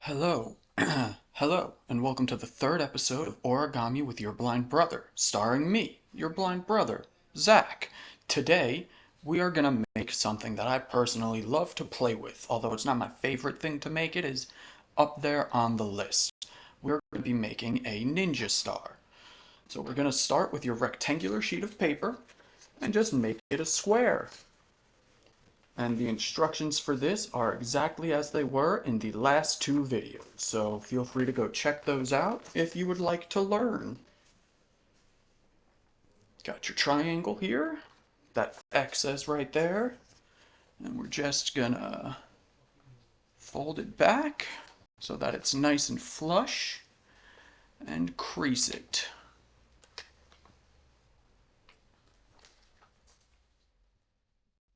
Hello, hello, and welcome to the third episode of Origami with Your Blind Brother, starring me, your blind brother, Zach. Today, we are gonna make something that I personally love to play with, although it's not my favorite thing to make, it is up there on the list. We're gonna be making a ninja star. So we're gonna start with your rectangular sheet of paper and just make it a square. And the instructions for this are exactly as they were in the last two videos, so feel free to go check those out if you would like to learn. Got your triangle here, that X is right there, and we're just gonna fold it back so that it's nice and flush and crease it.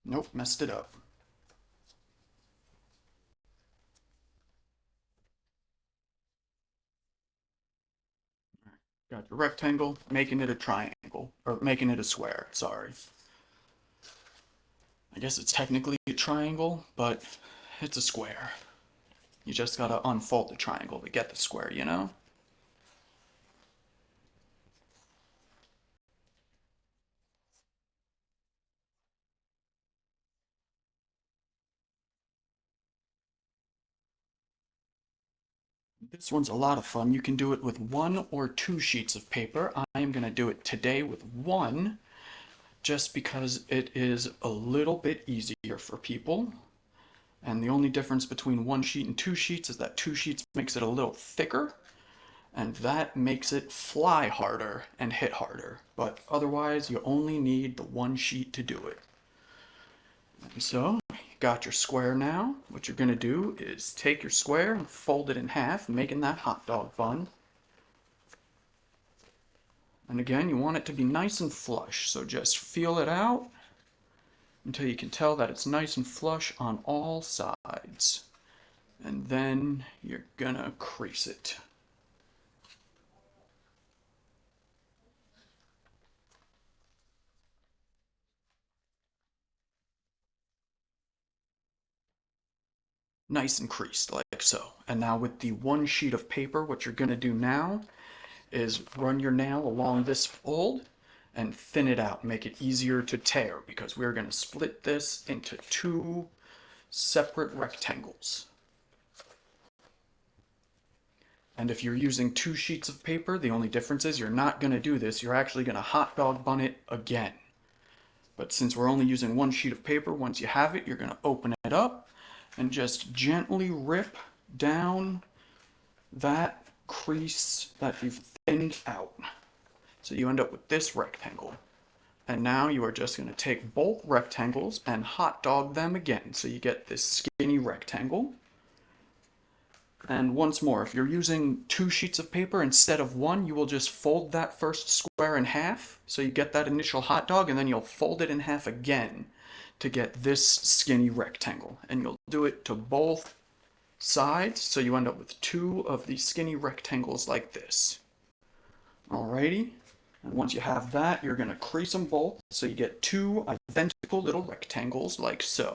Nope, messed it up. Got your rectangle, making it a triangle, or making it a square, sorry. I guess it's technically a triangle, but it's a square. You just gotta unfold the triangle to get the square, you know? This one's a lot of fun. You can do it with one or two sheets of paper. I am gonna do it today with one, just because it is a little bit easier for people. And the only difference between one sheet and two sheets is that two sheets makes it a little thicker, and that makes it fly harder and hit harder. But otherwise, you only need the one sheet to do it. And so, you got your square now. What you're going to do is take your square and fold it in half, making that hot dog bun. And again, you want it to be nice and flush, so just feel it out until you can tell that it's nice and flush on all sides. And then you're gonna crease it. Nice and creased, like so. And now with the one sheet of paper, what you're gonna do now is run your nail along this fold and thin it out, make it easier to tear, because we're gonna split this into two separate rectangles. And if you're using two sheets of paper, the only difference is you're not going to do this. You're actually going to hot dog bun it again. But since we're only using one sheet of paper, once you have it, you're going to open it up and just gently rip down that crease that you've thinned out. So you end up with this rectangle. And now you are just going to take both rectangles and hot dog them again. So you get this skinny rectangle. And once more, if you're using two sheets of paper instead of one, you will just fold that first square in half, so you get that initial hot dog, and then you'll fold it in half again to get this skinny rectangle. And you'll do it to both sides, so you end up with two of these skinny rectangles like this. Alrighty, and once you have that, you're going to crease them both, so you get two identical little rectangles like so.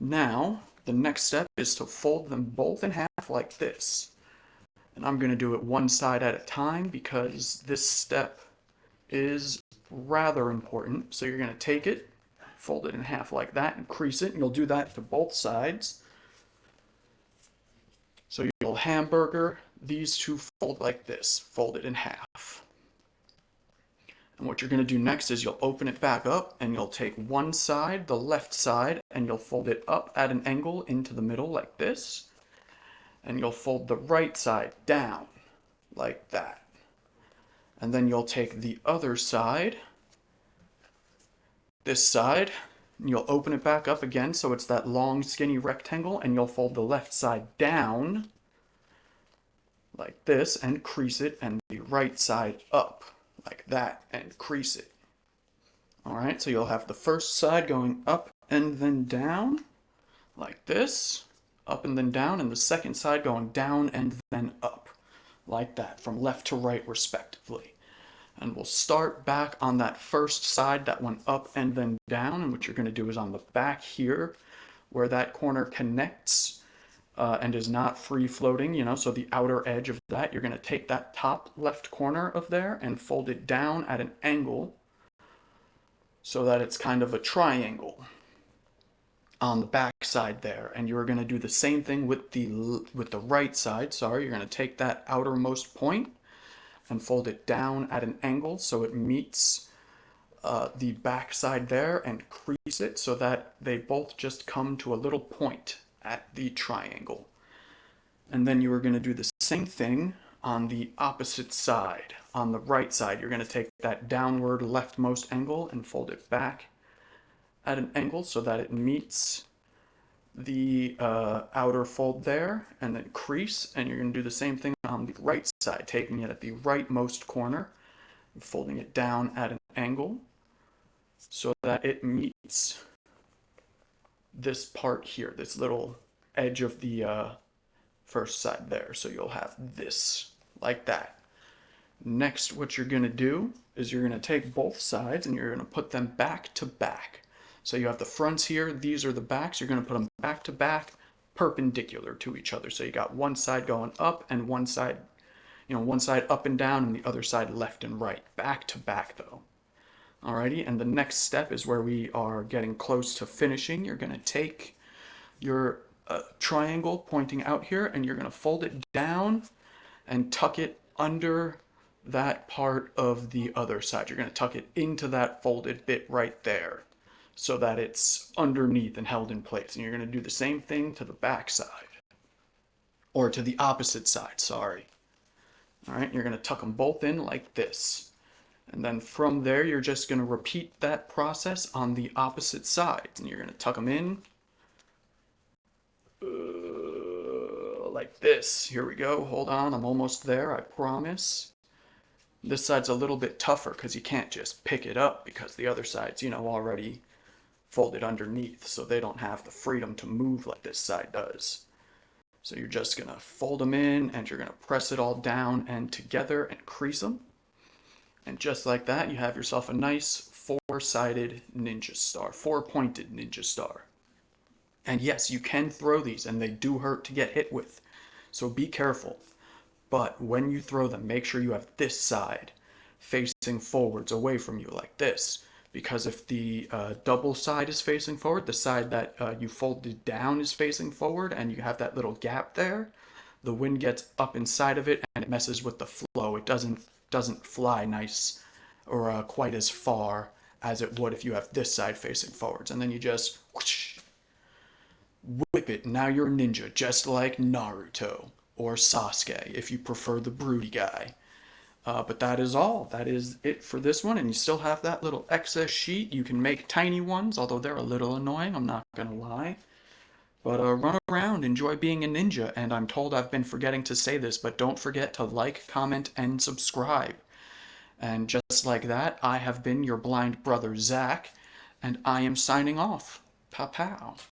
Now, the next step is to fold them both in half like this. And I'm going to do it one side at a time because this step is rather important. So you're going to take it, fold it in half like that, and crease it. And you'll do that to both sides. So you'll hamburger these two fold like this, fold it in half. And what you're going to do next is you'll open it back up and you'll take one side, the left side, and you'll fold it up at an angle into the middle like this. And you'll fold the right side down like that. And then you'll take the other side, this side, and you'll open it back up again so it's that long skinny rectangle, and you'll fold the left side down like this and crease it, and the right side up like that and crease it. Alright, so you'll have the first side going up and then down like this, up and then down, and the second side going down and then up like that, from left to right respectively. And we'll start back on that first side that went up and then down, and what you're going to do is on the back here where that corner connects and is not free floating, so the outer edge of that, you're going to take that top left corner of there and fold it down at an angle so that it's kind of a triangle on the back side there. And you're going to do the same thing with the right side. Sorry, you're going to take that outermost point and fold it down at an angle so it meets the back side there, and crease it so that they both just come to a little point at the triangle. And then you are going to do the same thing on the opposite side. On the right side, you're going to take that downward leftmost angle and fold it back at an angle so that it meets the outer fold there, and then crease. And you're going to do the same thing on the right side, taking it at the rightmost corner and folding it down at an angle so that it meets this part here, this little edge of the first side there. So you'll have this like that. Next, what you're going to do is you're going to take both sides and you're going to put them back to back. So you have the fronts here, these are the backs. You're going to put them back to back, perpendicular to each other. So you got one side going up and one side, one side up and down and the other side left and right. Back to back though. Alrighty, and the next step is where we are getting close to finishing. You're going to take your triangle pointing out here and you're going to fold it down and tuck it under that part of the other side. You're going to tuck it into that folded bit right there so that it's underneath and held in place. And you're going to do the same thing to the back side, or to the opposite side, sorry. Alright, you're going to tuck them both in like this. And then from there, you're just going to repeat that process on the opposite sides. And you're going to tuck them in like this. Here we go. Hold on. I'm almost there. I promise. This side's a little bit tougher because you can't just pick it up because the other side's, already folded underneath. So they don't have the freedom to move like this side does. So you're just going to fold them in and you're going to press it all down and together and crease them. And just like that, you have yourself a nice four-sided ninja star, four-pointed ninja star. And yes, you can throw these, and they do hurt to get hit with. So be careful. But when you throw them, make sure you have this side facing forwards away from you like this. Because if the double side is facing forward, the side that you folded down is facing forward, and you have that little gap there, the wind gets up inside of it and it messes with the flow. It doesn't fly nice or quite as far as it would if you have this side facing forwards. And then you just whoosh, whip it. Now you're a ninja, just like Naruto or Sasuke if you prefer the broody guy. But that is all. That is it for this one. And you still have that little excess sheet. You can make tiny ones, although they're a little annoying, I'm not going to lie. But run around, enjoy being a ninja, and I'm told I've been forgetting to say this, but don't forget to like, comment, and subscribe. And just like that, I have been your blind brother, Zach, and I am signing off. Pow pow.